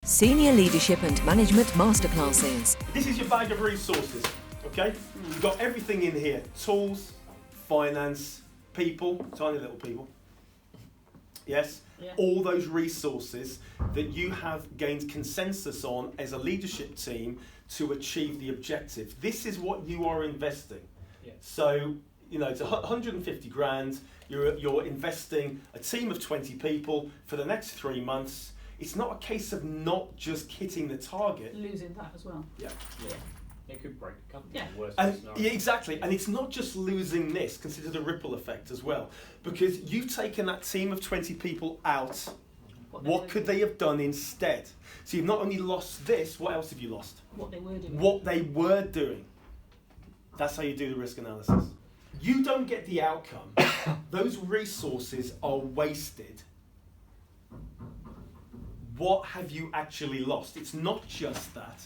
Senior Leadership and Management Masterclasses. This is your bag of resources, okay? You've got everything in here. Tools, finance, people, tiny little people. Yes? Yeah. All those resources that you have gained consensus on as a leadership team to achieve the objective. This is what you are investing. Yeah. So, you know, it's 150 grand. You're investing a team of 20 people for the next 3 months. It's not a case of not just hitting the target. Losing that as well. Yeah. Yeah. It could break the company. Yeah. In the worst And, case scenario. yeah, exactly. And it's not just losing this, consider the ripple effect as well. Because you've taken that team of 20 people out, what could they have done instead? So you've not only lost this, what else have you lost? What they were doing. What they were doing. That's how you do the risk analysis. You don't get the outcome. Those resources are wasted. What have you actually lost? It's not just that.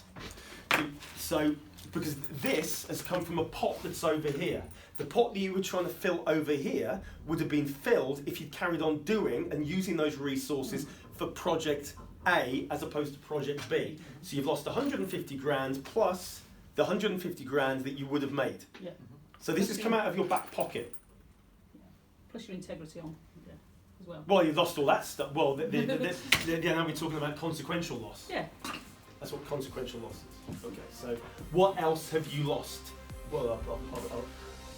So, because this has come from a pot that's over here. The pot that you were trying to fill over here would have been filled if you'd carried on doing and using those resources for project A as opposed to project B. So you've lost 150 grand plus the 150 grand that you would have made. Yeah. So this has come out of your back pocket. Plus your integrity on as well. Well, you've lost all that stuff. Well, now we're talking about consequential loss. Yeah. That's what consequential loss is. Okay, so what else have you lost? Well,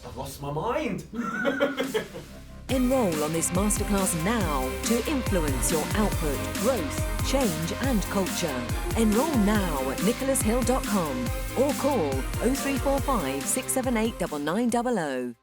I've lost my mind. Enroll on this masterclass now to influence your output, growth, change and culture. Enroll now at nicholashill.com or call 0345 678 9900.